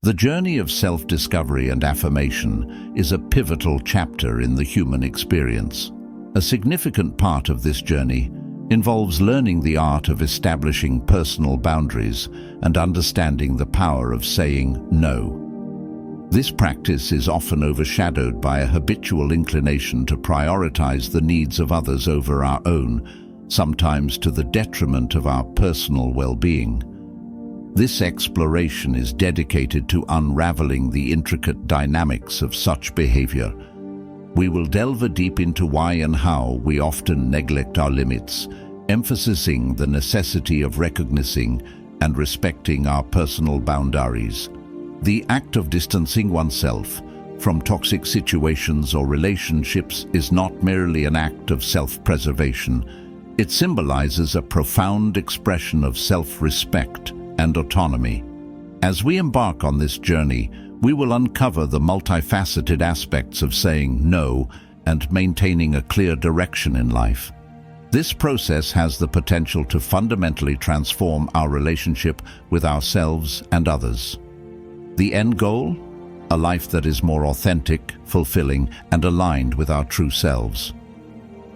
The journey of self-discovery and affirmation is a pivotal chapter in the human experience. A significant part of this journey involves learning the art of establishing personal boundaries and understanding the power of saying no. This practice is often overshadowed by a habitual inclination to prioritize the needs of others over our own, sometimes to the detriment of our personal well-being. This exploration is dedicated to unraveling the intricate dynamics of such behavior. We will delve deep into why and how we often neglect our limits, emphasizing the necessity of recognizing and respecting our personal boundaries. The act of distancing oneself from toxic situations or relationships is not merely an act of self-preservation. It symbolizes a profound expression of self-respect and autonomy. As we embark on this journey, we will uncover the multifaceted aspects of saying no and maintaining a clear direction in life. This process has the potential to fundamentally transform our relationship with ourselves and others. The end goal? A life that is more authentic, fulfilling, and aligned with our true selves.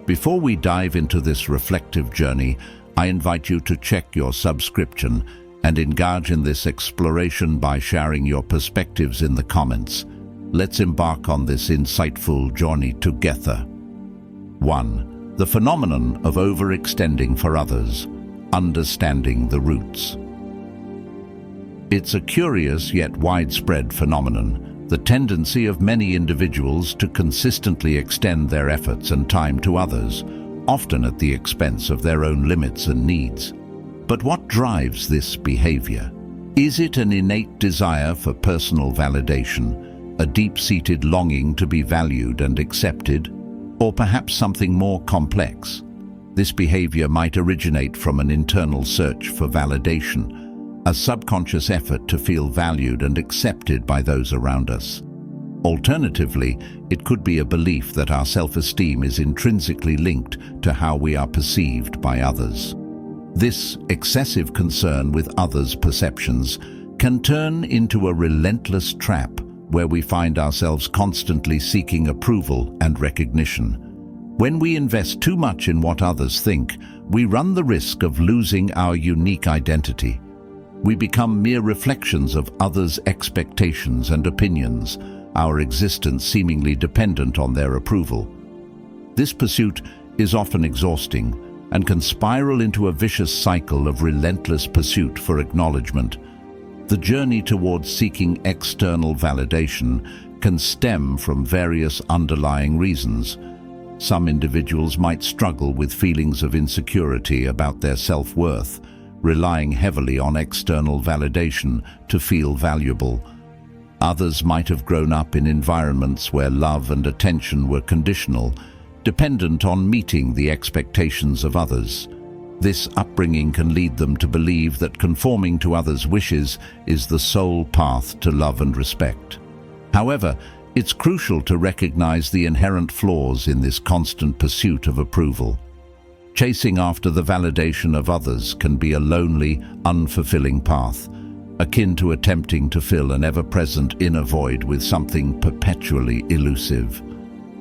Before we dive into this reflective journey, I invite you to check your subscription and engage in this exploration by sharing your perspectives in the comments. Let's embark on this insightful journey together. 1. The phenomenon of overextending for others. Understanding the roots. It's a curious yet widespread phenomenon, the tendency of many individuals to consistently extend their efforts and time to others, often at the expense of their own limits and needs. But what drives this behavior? Is it an innate desire for personal validation, a deep-seated longing to be valued and accepted, or perhaps something more complex? This behavior might originate from an internal search for validation, a subconscious effort to feel valued and accepted by those around us. Alternatively, it could be a belief that our self-esteem is intrinsically linked to how we are perceived by others. This excessive concern with others' perceptions can turn into a relentless trap where we find ourselves constantly seeking approval and recognition. When we invest too much in what others think, we run the risk of losing our unique identity. We become mere reflections of others' expectations and opinions, our existence seemingly dependent on their approval. This pursuit is often exhausting and can spiral into a vicious cycle of relentless pursuit for acknowledgement. The journey towards seeking external validation can stem from various underlying reasons. Some individuals might struggle with feelings of insecurity about their self-worth, relying heavily on external validation to feel valuable. Others might have grown up in environments where love and attention were conditional, dependent on meeting the expectations of others. This upbringing can lead them to believe that conforming to others' wishes is the sole path to love and respect. However, it's crucial to recognize the inherent flaws in this constant pursuit of approval. Chasing after the validation of others can be a lonely, unfulfilling path, akin to attempting to fill an ever-present inner void with something perpetually elusive.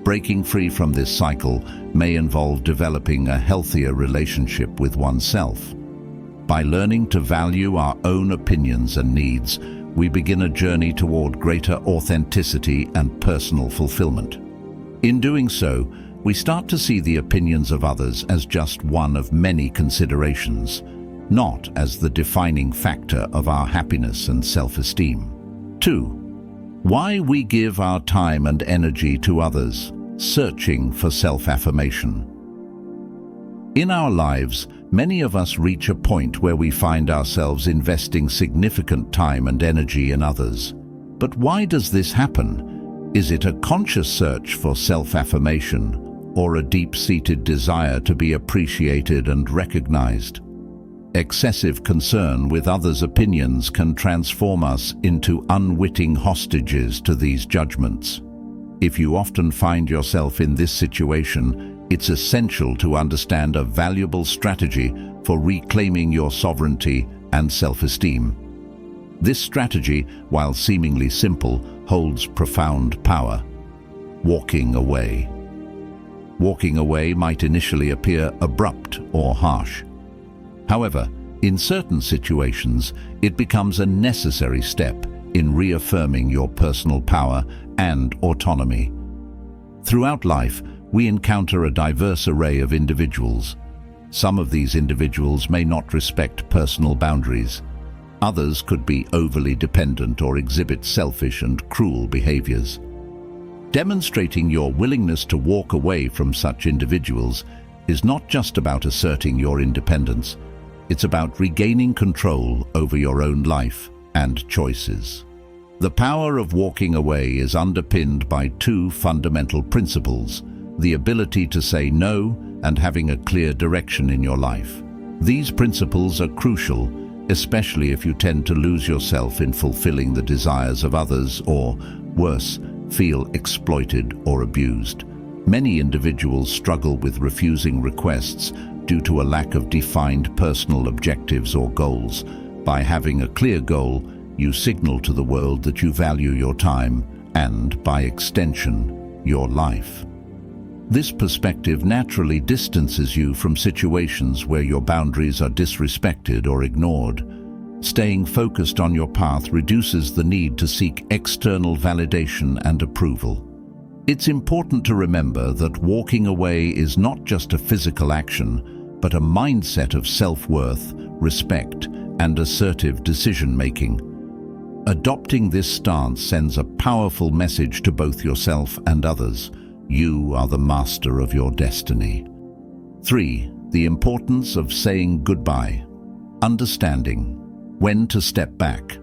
Breaking free from this cycle may involve developing a healthier relationship with oneself. By learning to value our own opinions and needs, we begin a journey toward greater authenticity and personal fulfillment. In doing so, we start to see the opinions of others as just one of many considerations, not as the defining factor of our happiness and self-esteem. 2. Why we give our time and energy to others. Searching for self-affirmation. In our lives, many of us reach a point where we find ourselves investing significant time and energy in others. But why does this happen? Is it a conscious search for self-affirmation, or a deep-seated desire to be appreciated and recognized? Excessive concern with others' opinions can transform us into unwitting hostages to these judgments. If you often find yourself in this situation, it's essential to understand a valuable strategy for reclaiming your sovereignty and self-esteem. This strategy, while seemingly simple, holds profound power. Walking away. Walking away might initially appear abrupt or harsh. However, in certain situations, it becomes a necessary step in reaffirming your personal power and autonomy. Throughout life, we encounter a diverse array of individuals. Some of these individuals may not respect personal boundaries. Others could be overly dependent or exhibit selfish and cruel behaviors. Demonstrating your willingness to walk away from such individuals is not just about asserting your independence. It's about regaining control over your own life and choices. The power of walking away is underpinned by two fundamental principles: the ability to say no and having a clear direction in your life. These principles are crucial, especially if you tend to lose yourself in fulfilling the desires of others or, worse, feel exploited or abused. Many individuals struggle with refusing requests due to a lack of defined personal objectives or goals. By having a clear goal, you signal to the world that you value your time and, by extension, your life. This perspective naturally distances you from situations where your boundaries are disrespected or ignored. Staying focused on your path reduces the need to seek external validation and approval. It's important to remember that walking away is not just a physical action, but a mindset of self-worth, respect, and assertive decision-making. Adopting this stance sends a powerful message to both yourself and others. You are the master of your destiny. 3. The importance of saying goodbye. Understanding when to step back.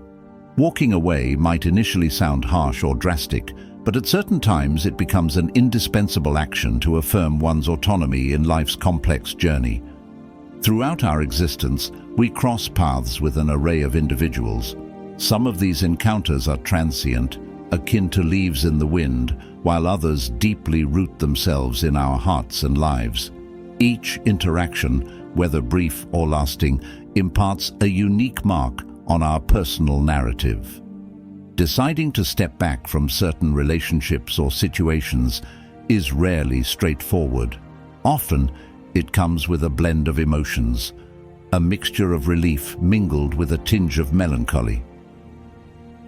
Walking away might initially sound harsh or drastic, but at certain times it becomes an indispensable action to affirm one's autonomy in life's complex journey. Throughout our existence, we cross paths with an array of individuals. Some of these encounters are transient, akin to leaves in the wind, while others deeply root themselves in our hearts and lives. Each interaction, whether brief or lasting, imparts a unique mark on our personal narrative. Deciding to step back from certain relationships or situations is rarely straightforward. Often, it comes with a blend of emotions, a mixture of relief mingled with a tinge of melancholy.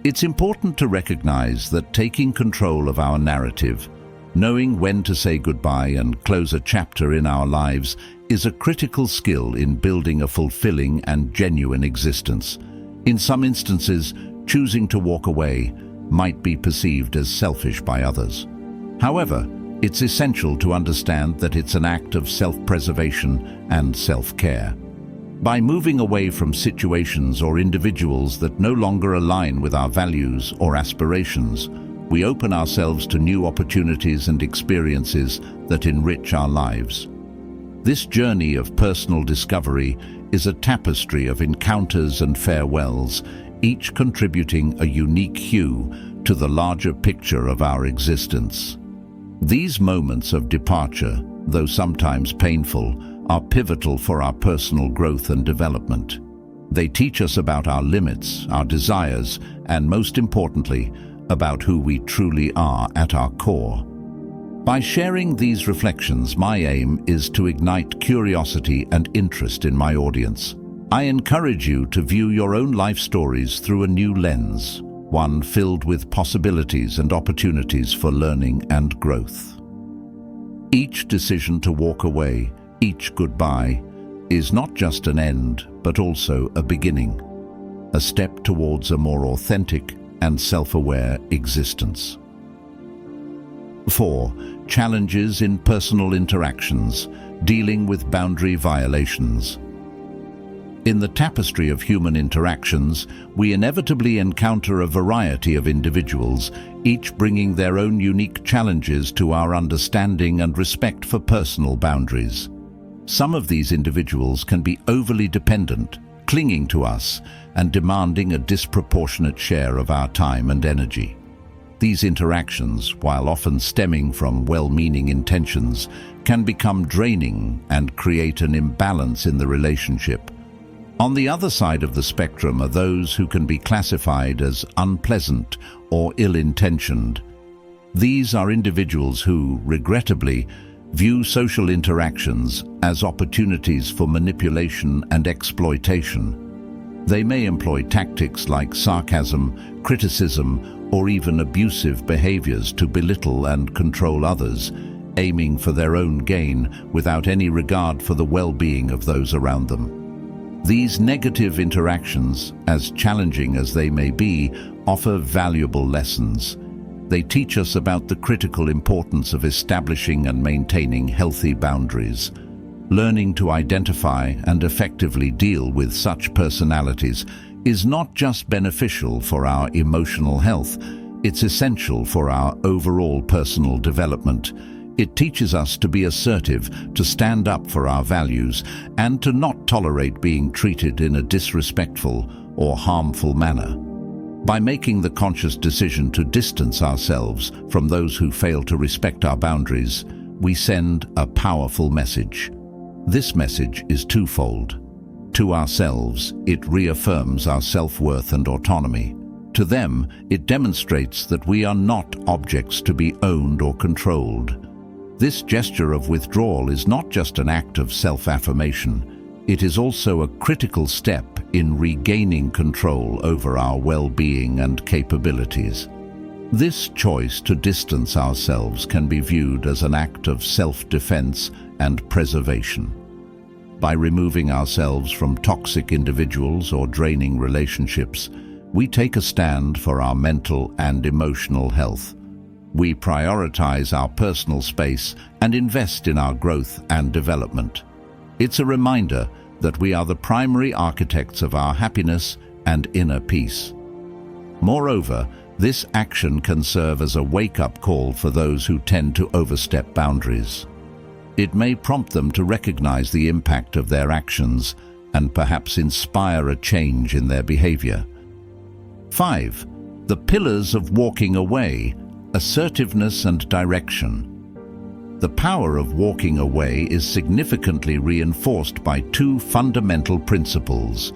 It's important to recognize that taking control of our narrative, knowing when to say goodbye and close a chapter in our lives, is a critical skill in building a fulfilling and genuine existence. In some instances, choosing to walk away might be perceived as selfish by others. However, it's essential to understand that it's an act of self-preservation and self-care. By moving away from situations or individuals that no longer align with our values or aspirations, we open ourselves to new opportunities and experiences that enrich our lives. This journey of personal discovery is a tapestry of encounters and farewells, each contributing a unique hue to the larger picture of our existence. These moments of departure, though sometimes painful, are pivotal for our personal growth and development. They teach us about our limits, our desires, and most importantly, about who we truly are at our core. By sharing these reflections, my aim is to ignite curiosity and interest in my audience. I encourage you to view your own life stories through a new lens, one filled with possibilities and opportunities for learning and growth. Each decision to walk away, each goodbye, is not just an end, but also a beginning, a step towards a more authentic and self-aware existence. 4. Challenges in personal interactions, dealing with boundary violations. In the tapestry of human interactions, we inevitably encounter a variety of individuals, each bringing their own unique challenges to our understanding and respect for personal boundaries. Some of these individuals can be overly dependent, clinging to us, and demanding a disproportionate share of our time and energy. These interactions, while often stemming from well-meaning intentions, can become draining and create an imbalance in the relationship. On the other side of the spectrum are those who can be classified as unpleasant or ill-intentioned. These are individuals who, regrettably, view social interactions as opportunities for manipulation and exploitation. They may employ tactics like sarcasm, criticism, or even abusive behaviors to belittle and control others, aiming for their own gain without any regard for the well-being of those around them. These negative interactions, as challenging as they may be, offer valuable lessons. They teach us about the critical importance of establishing and maintaining healthy boundaries. Learning to identify and effectively deal with such personalities is not just beneficial for our emotional health, it's essential for our overall personal development. It teaches us to be assertive, to stand up for our values, and to not tolerate being treated in a disrespectful or harmful manner. By making the conscious decision to distance ourselves from those who fail to respect our boundaries, we send a powerful message. This message is twofold. To ourselves, it reaffirms our self-worth and autonomy. To them, it demonstrates that we are not objects to be owned or controlled. This gesture of withdrawal is not just an act of self-affirmation. It is also a critical step in regaining control over our well-being and capabilities. This choice to distance ourselves can be viewed as an act of self-defense and preservation. By removing ourselves from toxic individuals or draining relationships, we take a stand for our mental and emotional health. We prioritize our personal space and invest in our growth and development. It's a reminder that we are the primary architects of our happiness and inner peace. Moreover, this action can serve as a wake-up call for those who tend to overstep boundaries. It may prompt them to recognize the impact of their actions and perhaps inspire a change in their behavior. 5. The pillars of walking away: assertiveness and direction. The power of walking away is significantly reinforced by two fundamental principles: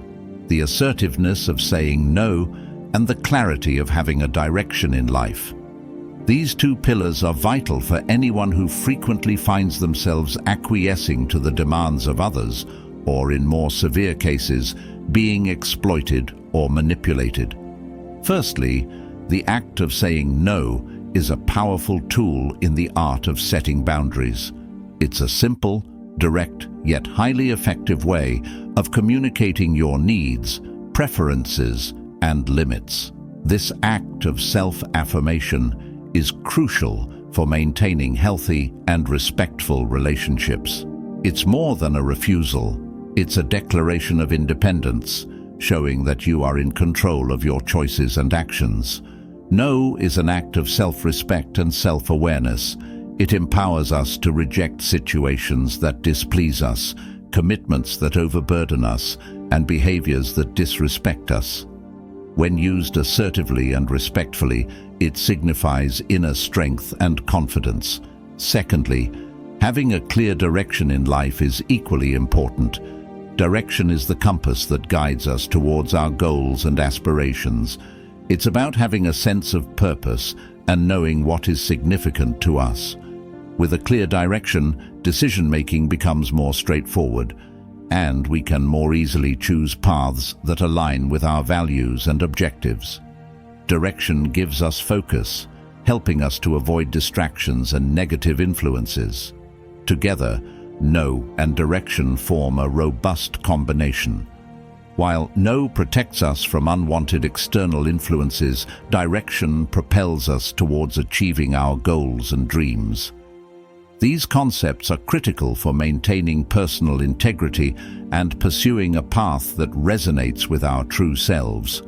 the assertiveness of saying no and the clarity of having a direction in life. These two pillars are vital for anyone who frequently finds themselves acquiescing to the demands of others, or in more severe cases, being exploited or manipulated. Firstly, the act of saying no is a powerful tool in the art of setting boundaries. It's a simple, direct, yet highly effective way of communicating your needs, preferences, and limits. This act of self-affirmation is crucial for maintaining healthy and respectful relationships. It's more than a refusal. It's a declaration of independence, showing that you are in control of your choices and actions. No is an act of self-respect and self-awareness. It empowers us to reject situations that displease us, commitments that overburden us, and behaviors that disrespect us. When used assertively and respectfully, it signifies inner strength and confidence. Secondly, having a clear direction in life is equally important. Direction is the compass that guides us towards our goals and aspirations. It's about having a sense of purpose and knowing what is significant to us. With a clear direction, decision-making becomes more straightforward, and we can more easily choose paths that align with our values and objectives. Direction gives us focus, helping us to avoid distractions and negative influences. Together, no and direction form a robust combination. While no protects us from unwanted external influences, direction propels us towards achieving our goals and dreams. These concepts are critical for maintaining personal integrity and pursuing a path that resonates with our true selves.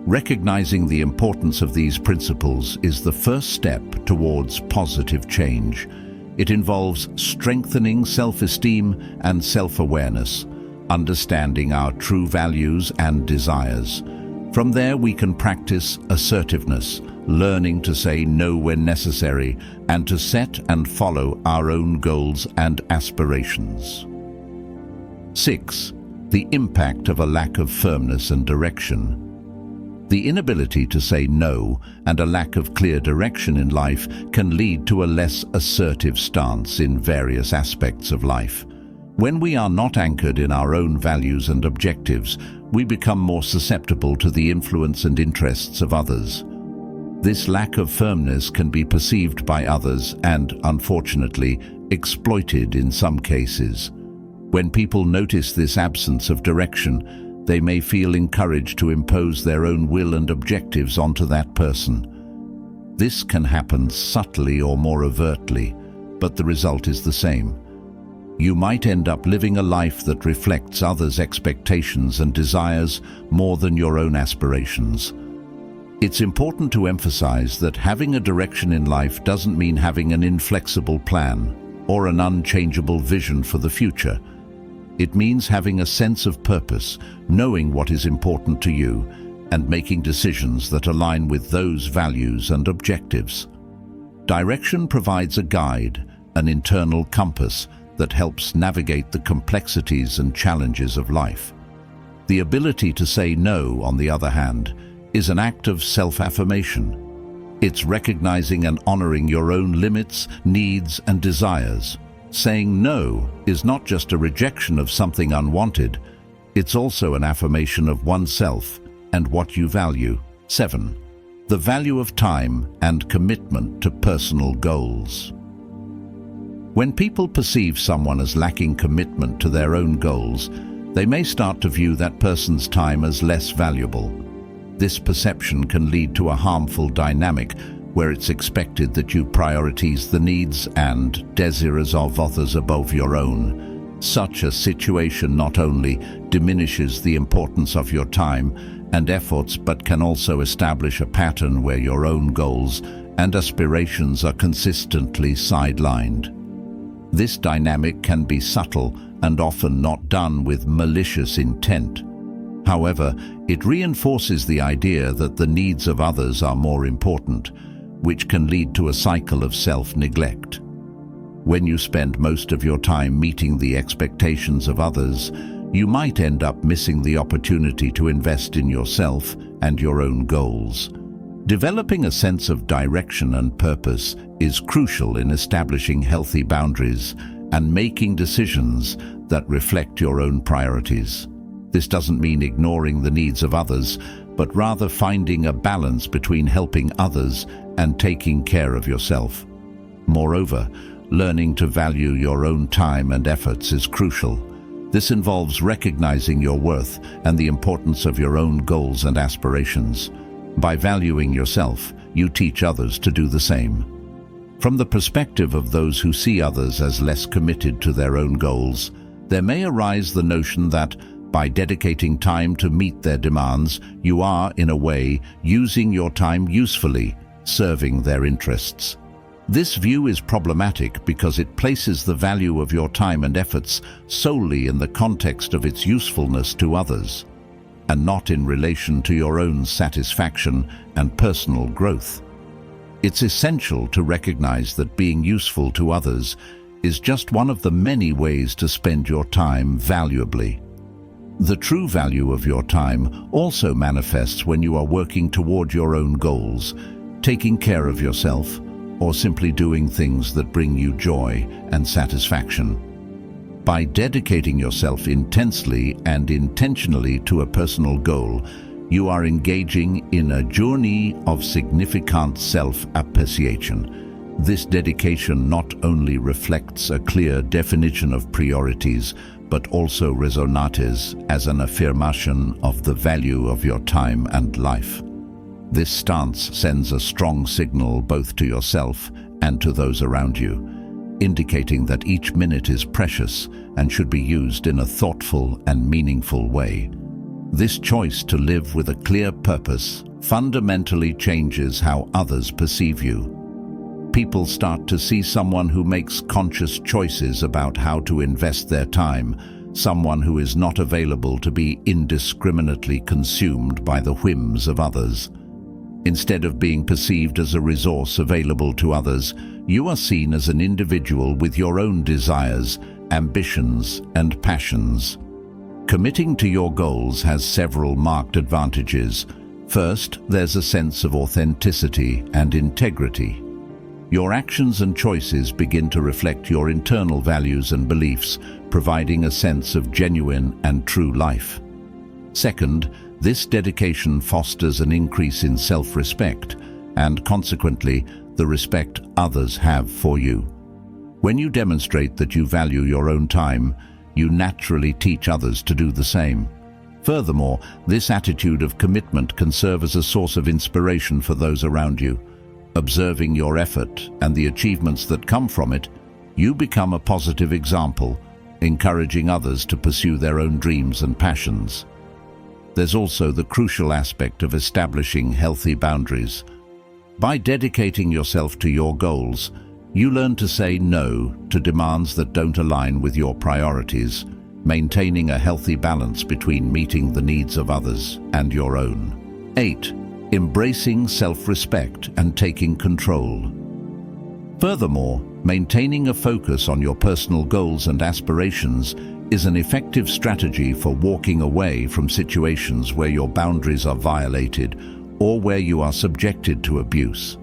Recognizing the importance of these principles is the first step towards positive change. It involves strengthening self-esteem and self-awareness, understanding our true values and desires. From there, we can practice assertiveness, learning to say no when necessary, and to set and follow our own goals and aspirations. 6. The impact of a lack of firmness and direction. The inability to say no and a lack of clear direction in life can lead to a less assertive stance in various aspects of life. When we are not anchored in our own values and objectives, we become more susceptible to the influence and interests of others. This lack of firmness can be perceived by others and, unfortunately, exploited in some cases. When people notice this absence of direction, they may feel encouraged to impose their own will and objectives onto that person. This can happen subtly or more overtly, but the result is the same. You might end up living a life that reflects others' expectations and desires more than your own aspirations. It's important to emphasize that having a direction in life doesn't mean having an inflexible plan or an unchangeable vision for the future. It means having a sense of purpose, knowing what is important to you, and making decisions that align with those values and objectives. Direction provides a guide, an internal compass that helps navigate the complexities and challenges of life. The ability to say no, on the other hand, is an act of self-affirmation. It's recognizing and honoring your own limits, needs, and desires. Saying no is not just a rejection of something unwanted, it's also an affirmation of oneself and what you value. 7. The value of time and commitment to personal goals. When people perceive someone as lacking commitment to their own goals, they may start to view that person's time as less valuable. This perception can lead to a harmful dynamic where it's expected that you prioritize the needs and desires of others above your own. Such a situation not only diminishes the importance of your time and efforts, but can also establish a pattern where your own goals and aspirations are consistently sidelined. This dynamic can be subtle and often not done with malicious intent. However, it reinforces the idea that the needs of others are more important, which can lead to a cycle of self-neglect. When you spend most of your time meeting the expectations of others, you might end up missing the opportunity to invest in yourself and your own goals. Developing a sense of direction and purpose is crucial in establishing healthy boundaries and making decisions that reflect your own priorities. This doesn't mean ignoring the needs of others, but rather finding a balance between helping others and taking care of yourself. Moreover, learning to value your own time and efforts is crucial. This involves recognizing your worth and the importance of your own goals and aspirations. By valuing yourself, you teach others to do the same. From the perspective of those who see others as less committed to their own goals, there may arise the notion that by dedicating time to meet their demands, you are, in a way, using your time usefully, serving their interests. This view is problematic because it places the value of your time and efforts solely in the context of its usefulness to others, and not in relation to your own satisfaction and personal growth. It's essential to recognize that being useful to others is just one of the many ways to spend your time valuably. The true value of your time also manifests when you are working toward your own goals, taking care of yourself, or simply doing things that bring you joy and satisfaction. By dedicating yourself intensely and intentionally to a personal goal, you are engaging in a journey of significant self-appreciation. This dedication not only reflects a clear definition of priorities, but also resonates as an affirmation of the value of your time and life. This stance sends a strong signal both to yourself and to those around you, indicating that each minute is precious and should be used in a thoughtful and meaningful way. This choice to live with a clear purpose fundamentally changes how others perceive you. People start to see someone who makes conscious choices about how to invest their time, someone who is not available to be indiscriminately consumed by the whims of others. Instead of being perceived as a resource available to others, you are seen as an individual with your own desires, ambitions, and passions. Committing to your goals has several marked advantages. First, there's a sense of authenticity and integrity. Your actions and choices begin to reflect your internal values and beliefs, providing a sense of genuine and true life. Second, this dedication fosters an increase in self-respect and, consequently, the respect others have for you. When you demonstrate that you value your own time, you naturally teach others to do the same. Furthermore, this attitude of commitment can serve as a source of inspiration for those around you. Observing your effort and the achievements that come from it, you become a positive example, encouraging others to pursue their own dreams and passions. There's also the crucial aspect of establishing healthy boundaries. By dedicating yourself to your goals, you learn to say no to demands that don't align with your priorities, maintaining a healthy balance between meeting the needs of others and your own. 8. Embracing self-respect and taking control. Furthermore, maintaining a focus on your personal goals and aspirations is an effective strategy for walking away from situations where your boundaries are violated or where you are subjected to abuse.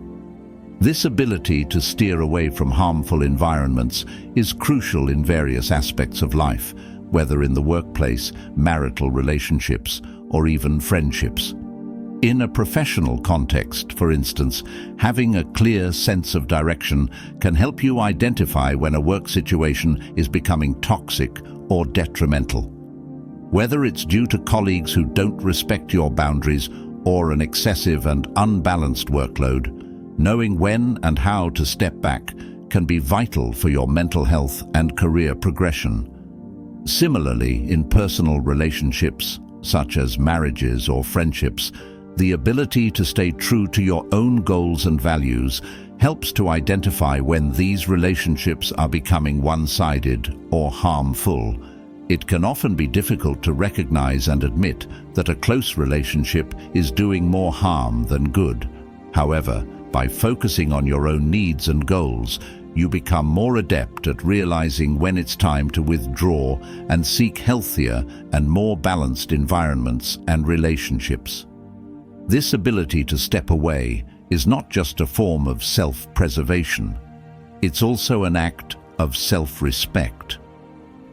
This ability to steer away from harmful environments is crucial in various aspects of life, whether in the workplace, marital relationships, or even friendships. In a professional context, for instance, having a clear sense of direction can help you identify when a work situation is becoming toxic or detrimental. Whether it's due to colleagues who don't respect your boundaries or an excessive and unbalanced workload, knowing when and how to step back can be vital for your mental health and career progression. Similarly, in personal relationships, such as marriages or friendships, the ability to stay true to your own goals and values helps to identify when these relationships are becoming one-sided or harmful. It can often be difficult to recognize and admit that a close relationship is doing more harm than good. However, by focusing on your own needs and goals, you become more adept at realizing when it's time to withdraw and seek healthier and more balanced environments and relationships. This ability to step away is not just a form of self-preservation. It's also an act of self-respect.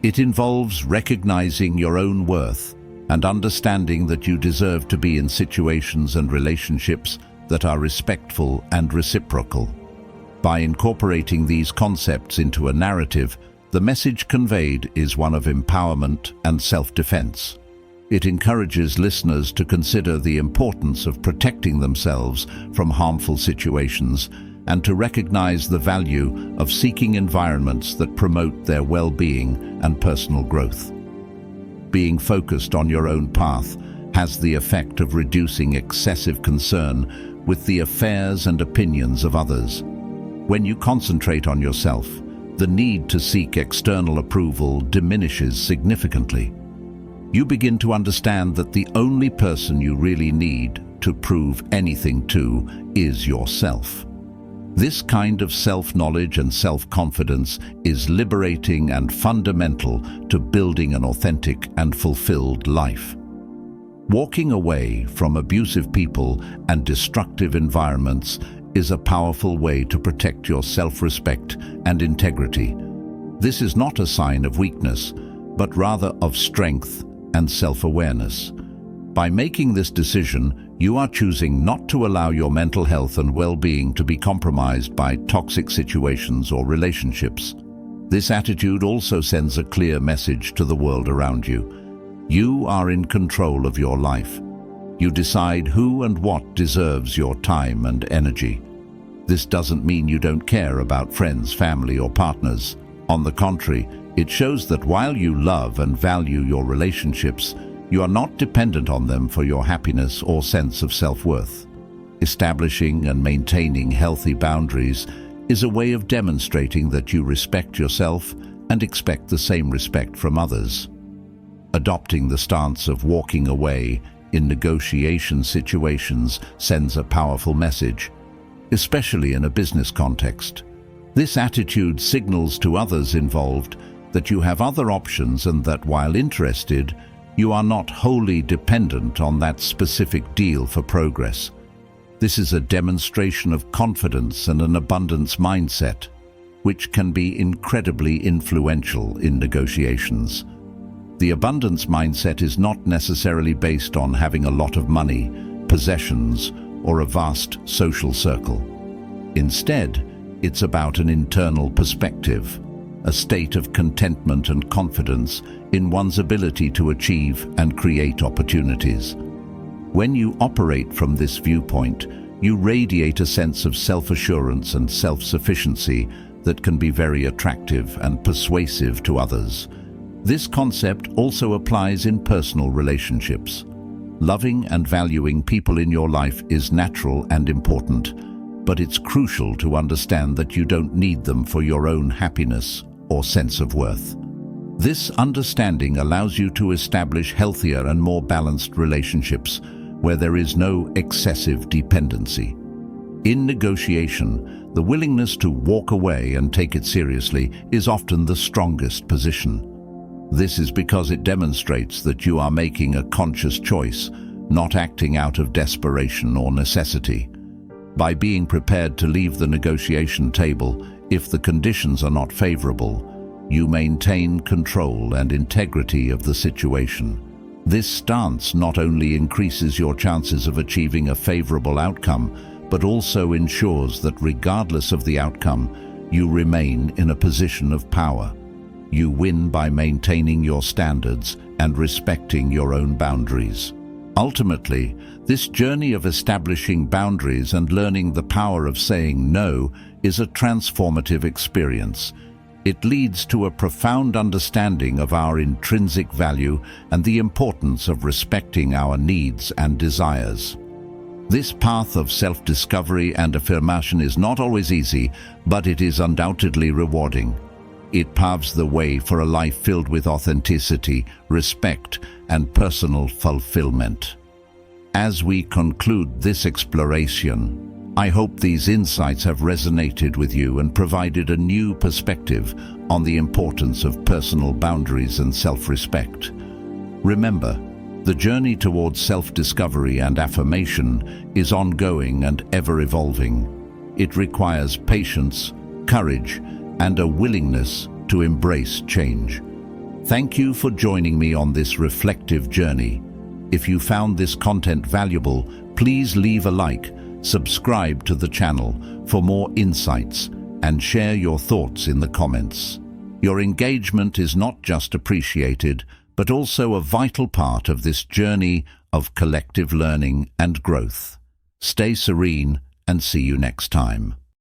It involves recognizing your own worth and understanding that you deserve to be in situations and relationships that are respectful and reciprocal. By incorporating these concepts into a narrative, the message conveyed is one of empowerment and self-defense. It encourages listeners to consider the importance of protecting themselves from harmful situations and to recognize the value of seeking environments that promote their well-being and personal growth. Being focused on your own path has the effect of reducing excessive concern with the affairs and opinions of others. When you concentrate on yourself, the need to seek external approval diminishes significantly. You begin to understand that the only person you really need to prove anything to is yourself. This kind of self-knowledge and self-confidence is liberating and fundamental to building an authentic and fulfilled life. Walking away from abusive people and destructive environments is a powerful way to protect your self-respect and integrity. This is not a sign of weakness, but rather of strength and self-awareness. By making this decision, you are choosing not to allow your mental health and well-being to be compromised by toxic situations or relationships. This attitude also sends a clear message to the world around you. You are in control of your life. You decide who and what deserves your time and energy. This doesn't mean you don't care about friends, family, or partners. On the contrary, it shows that while you love and value your relationships, you are not dependent on them for your happiness or sense of self-worth. Establishing and maintaining healthy boundaries is a way of demonstrating that you respect yourself and expect the same respect from others. Adopting the stance of walking away in negotiation situations sends a powerful message, especially in a business context. This attitude signals to others involved that you have other options and that while interested, You are not wholly dependent on that specific deal for progress. This is a demonstration of confidence and an abundance mindset, which can be incredibly influential in negotiations. The abundance mindset is not necessarily based on having a lot of money, possessions, or a vast social circle. Instead, it's about an internal perspective, a state of contentment and confidence in one's ability to achieve and create opportunities. When you operate from this viewpoint, you radiate a sense of self-assurance and self-sufficiency that can be very attractive and persuasive to others. This concept also applies in personal relationships. Loving and valuing people in your life is natural and important, but it's crucial to understand that you don't need them for your own happiness or sense of worth. This understanding allows you to establish healthier and more balanced relationships where there is no excessive dependency. In negotiation, the willingness to walk away and take it seriously is often the strongest position. This is because it demonstrates that you are making a conscious choice, not acting out of desperation or necessity. By being prepared to leave the negotiation table if the conditions are not favorable, you maintain control and integrity of the situation. This stance not only increases your chances of achieving a favorable outcome, but also ensures that regardless of the outcome, you remain in a position of power. You win by maintaining your standards and respecting your own boundaries. Ultimately, this journey of establishing boundaries and learning the power of saying no is a transformative experience. It leads to a profound understanding of our intrinsic value and the importance of respecting our needs and desires. This path of self-discovery and affirmation is not always easy, but it is undoubtedly rewarding. It paves the way for a life filled with authenticity, respect, and personal fulfillment. As we conclude this exploration, I hope these insights have resonated with you and provided a new perspective on the importance of personal boundaries and self-respect. Remember, the journey towards self-discovery and affirmation is ongoing and ever-evolving. It requires patience, courage, and a willingness to embrace change. Thank you for joining me on this reflective journey. If you found this content valuable, please leave a like, subscribe to the channel for more insights, and share your thoughts in the comments. Your engagement is not just appreciated, but also a vital part of this journey of collective learning and growth. Stay serene and see you next time.